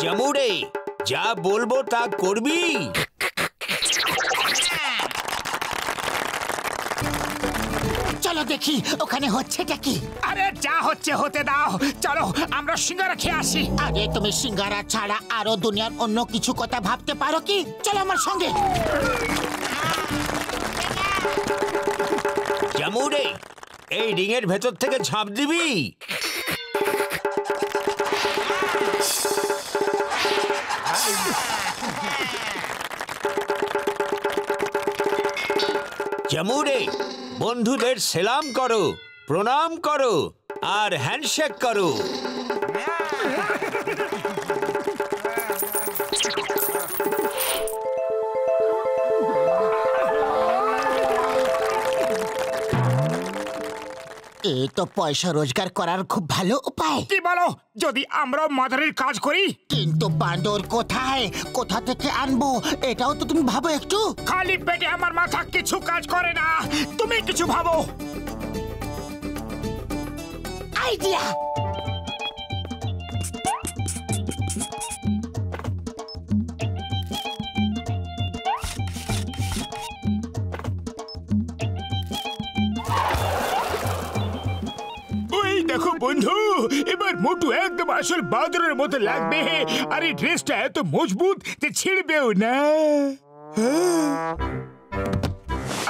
জামুরে, যা বলবো তা করবি। চলো দেখি ওখানে হচ্ছেটা কি। আরে যা হচ্ছে হতে দাও, চলো আমরা সিঙ্গারা খেয়ে আসি। আরে তুমি সিঙ্গারা ছাড়া আরো দুনিয়ার অন্য কিছু কথা ভাবতে পারো কি? চলো আমার সঙ্গে। জামুরে, এই রিং এর ভেতর থেকে ঝাঁপ দিবি। জামুরে, বন্ধুদের সেলাম করো, প্রণাম করো আর হ্যান্ডশেক করো। এই তো পয়সা রোজগার করার খুব ভালো উপায়। কি বলো, যদি আমরা মাদারির কাজ করি? কিন্তু বান্দর কোথায়, কোথা থেকে আনবো এটাও তো তুমি ভাবো একটু। খালি পেটে আমার মাথা কিছু কাজ করে না, তুমি কিছু ভাবো। আইডিয়া। দেখো বন্ধু, এবার মোটু একদম আসল বাদরের মতো লাগবে। আর এই ড্রেসটা এত মজবুত যে ছিঁড়বেও না।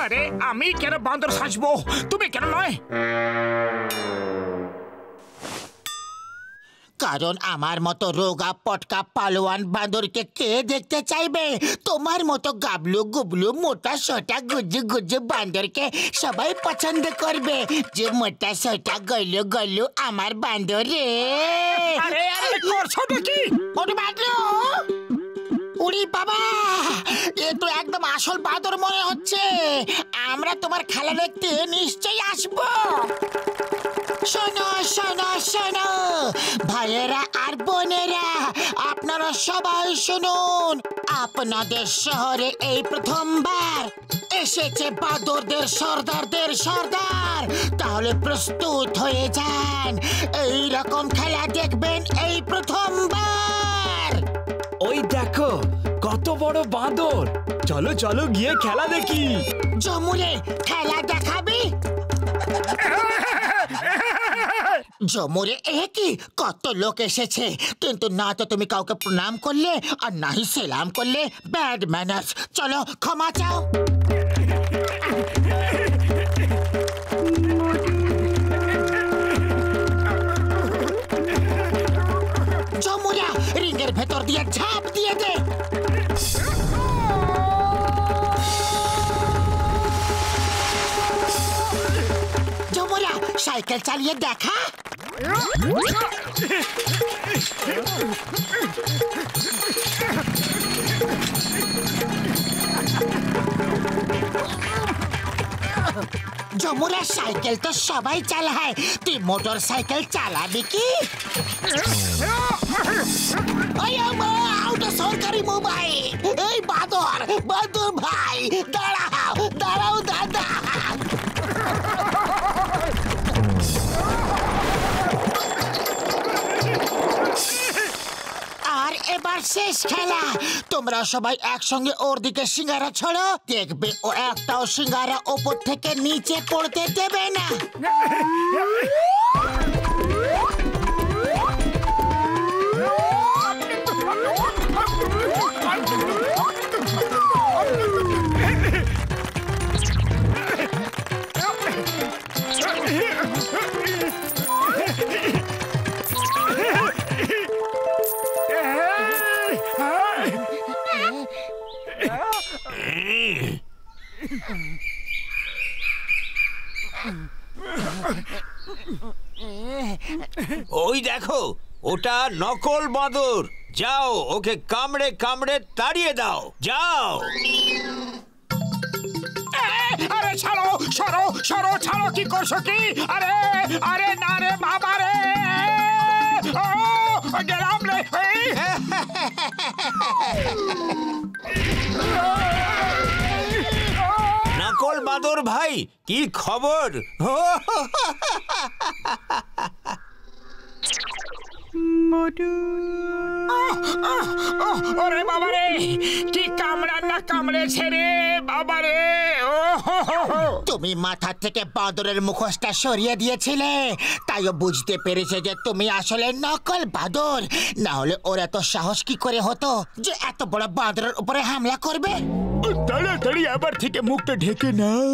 আরে আমি কেন বান্দর সাজবো, তুমি কেন নয়? কারণ আমার মতো রোগা পটকা পালোয়ান বান্দরকে কে দেখতে চাইবে? তোমার মতো গাবলু গুবলু মোটা সোটা গুজু গুজু বান্দরকে সবাই পছন্দ করবে। যে মোটা সোটা গলু গলু আমার বান্দর রে। আরে আরে করছোটা কি? ওরে বাদলু, উড়ি বাবা, এ তো একদম আসল বাদর মনে হচ্ছে। আমরা তোমার খেলা দেখতে নিশ্চয়ই আসবো। শোনো শোনো শোনো ভাইয়েরা আর বোনেরা, আপনারা সবাই শুনুন। আপনাদের শহরে এই প্রথমবার এসেছে বাদরদের সর্দারদের সর্দার। তাহলে প্রস্তুত হয়ে যান, এই রকম খেলা দেখবেন এই প্রথমবার। ওই দেখো কত বড় বাঁদর, চলো চলো গিয়ে খেলা দেখি। জমুরে, খেলা দেখাবি? জমুরে, এ কি কত লোক এসেছে, কিন্তু না তো তুমি কাউকে প্রণাম করলে আর না হি সেলাম করলে। Bad manners. চলো ক্ষমা চাও। জমুরা, রিংয়ের ভেতর দিয়ে ঝাঁপ দিয়ে দে। জমুরা, সাইকেল চালিয়ে দেখা। জমুরা, সাইকেল তো সবাই চালায়, তুই মোটর সাইকেল চালাবি কি? সরকারি মোবাইল। এই বাদর বাদর ভাই, দাঁড়াও দাঁড়াও দাদা। আর এবার শেষ খেলা। তোমরা সবাই একসঙ্গে ওর দিকে সিঙ্গারা ছড়ো, দেখবে ও একটাও সিঙ্গারা ওপর থেকে নিচে পড়তে দেবে না। ওই দেখো, ওটা নকল বাঁদর। যাও ওকে কামড়ে কামড়ে তাড়িয়ে দাও, যাও। আরে ছাড়ো সরো সরো, ছাড়ো, কি করছো কি? আরে আরে না রে বাবা রে, গেলাম রে। না নকল বাঁদর ভাই, কি খবর? ওরে বাবারে, কি কামড়া না কামড়েছে রে বাবারে। তুমি মাথা থেকে বাঁদরের মুখোশটা সরিয়ে দিয়েছিলে, তাইও বুঝতে পেরেছে যে তুমি আসলে নকল বাঁদর। না হলে ওর এত সাহস কি করে হতো যে এত বড় বাঁদরের উপরে হামলা করবে? তাড়াতাড়ি আবার থেকে মুখটা ঢেকে নাও।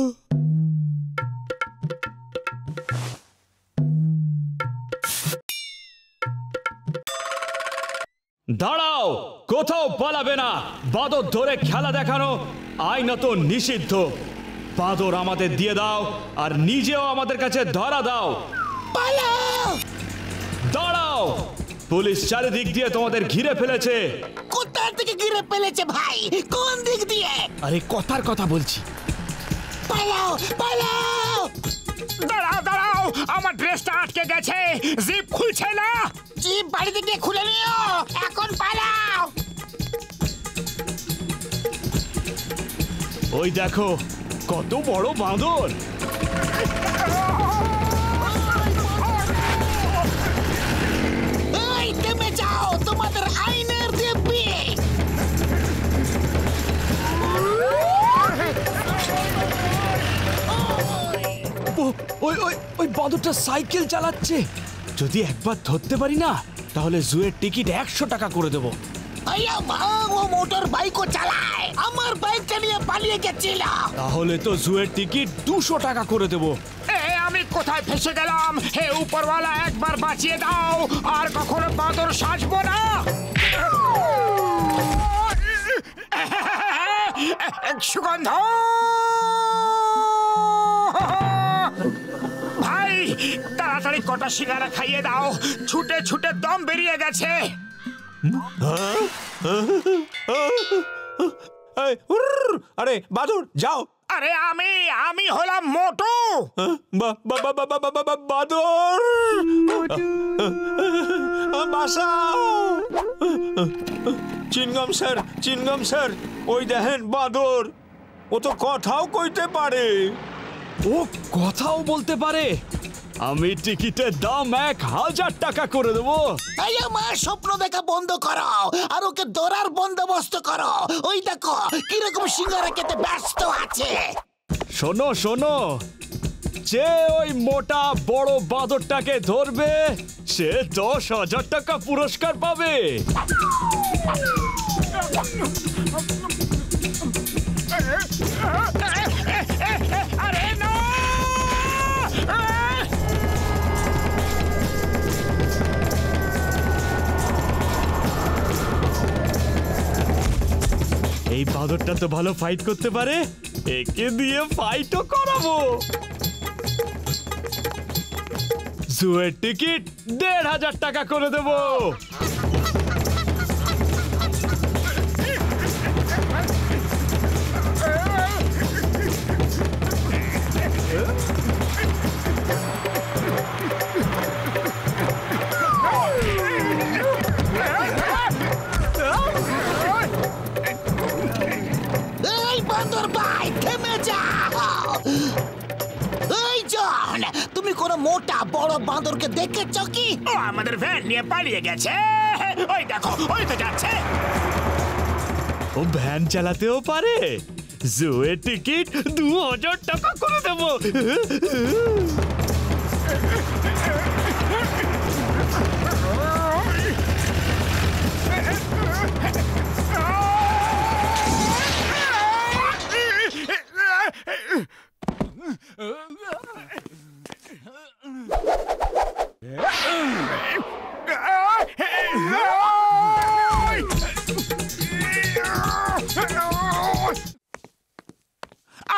দাঁড়াও, কোথাও পালাবে না। বাঁদর ধরে খেলা দেখানো আইনত নিষিদ্ধ। বাঁদর আমাদের দিয়ে দাও আর নিজেও আমাদের কাছে ধরা দাও। পালাও! দাঁড়াও, পুলিশ চারিদিক দিয়ে তোমাদের ঘিরে ফেলেছে। কোথা থেকে ঘিরে ফেলেছে ভাই? কোন দিক দিয়ে? আরে কথার কথা বলছি। পালাও পালাও! দাঁড়াও দাঁড়াও, আমার ড্রেসটা আটকে গেছে, জিপ খুলছে না। জিপ বাড়িতে গিয়ে খুলে নিও, এখন পালাও। ওই দেখো কত বড় বাঁদর। এই থেমে যাও, তোমাদের আইনের দিব্যি। ওই ওই ওই বাঁদরটা সাইকেল চালাচ্ছে। যদি একবার ধরতে পারি না, তাহলে জুয়ের টিকিট 100 টাকা করে দেবো। ও মোটর বাইকও চালায়, আমার বাইকটা নিয়ে পালিয়ে গেছিল। তাহলে তো জুয়ের টিকিট 200 টাকা করে দেবো। আমি কোথায় ফেসে গেলাম? হে উপরওয়ালা, একবার বাঁচিয়ে দাও, আর কখনো বাঁদর সাজবো না। সুগন্ধ ভাই, তাড়াতাড়ি কটা সিঙ্গারা খাইয়ে দাও, ছুটে ছুটে দম বেরিয়ে গেছে। আরে বাদুর যাও। আরে আমি হলাম মোটু। বাদর বাঁচাও। চিনগম স্যার, ওই দেখেন বাদর, ও তো কথাও কইতে পারে। ও কথাও বলতে পারে? আমি টিকিটের দাম 1000 টাকা করে দেবো। এই আমার স্বপ্ন দেখা বন্ধ করো আর ওকে ধরার বন্দোবস্ত করো। ওই দেখো কিরকম সিঙ্গারা খেতে ব্যস্ত আছে। শোনো শোনো, যে ওই মোটা বড় বাঁদরটাকে ধরবে সে 10,000 টাকা পুরস্কার পাবে। আরে না! এই বাঁদরটা তো ভালো ফাইট করতে পারে, একে দিয়ে ফাইটও করাবো। জুয়ের টিকিট 1,500 টাকা করে দেবো। এই বান্দর ভাই, থেমে যাও। এই জন, তুমি কোনো মোটা বড় বাঁদরকে দেখেছো কি? ও আমাদের ভ্যান নিয়ে পালিয়ে গেছে। ওই দেখো, ওই তো যাচ্ছে। ও ভ্যান চালাতেও পারে। জুয়ের টিকিট 2,000 টাকা করে দেবো।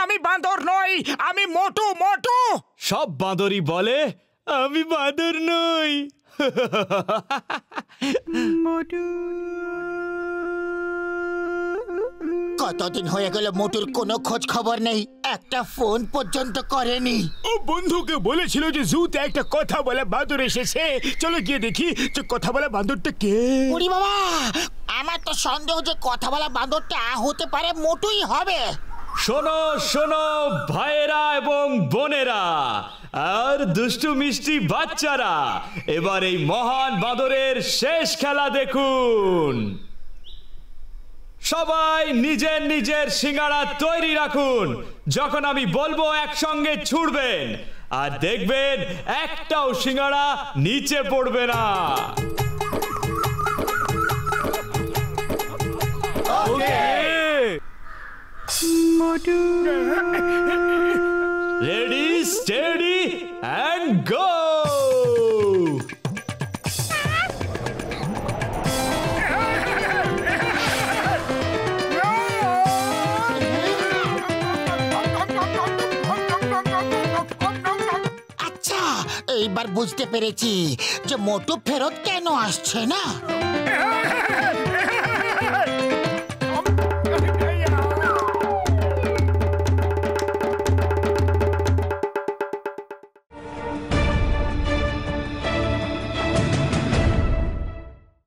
আমি বাঁদর নই, আমি মোটু মোটু। সব বাঁদরই বলে আমি বাঁদর নই। কতদিন হয়ে গেল মোটুর কোনো খোঁজ খবর নেই, একটা ফোন পর্যন্ত করেনি। ও বন্ধুকে বলেছিল যে জুতে একটা কথা বলে বাঁদর এসেছে, চলো গিয়ে দেখি যে কথা বলা বাঁদরটা কে। ওরে বাবা, আমার তো সন্দেহ যে কথা বলা বাঁদরটা হতে পারে মোটুই হবে। শোনো শোনো ভাইয়েরা এবং বোনেরা আর দুষ্টু মিষ্টি বাচ্চারা, এবার এই মহান বাঁদরের শেষ খেলা দেখুন। সবাই নিজের নিজের সিঙ্গাড়া তৈরি রাখুন। যখন আমি বলবো একসঙ্গে ছুড়বেন, আর দেখবেন একটাও সিঙ্গাড়া নিচে পড়বে না। Ready, steady and go. আচ্ছা, এইবার বুঝতে পেরেছি যে মোটু ফেরত কেন আসছে না।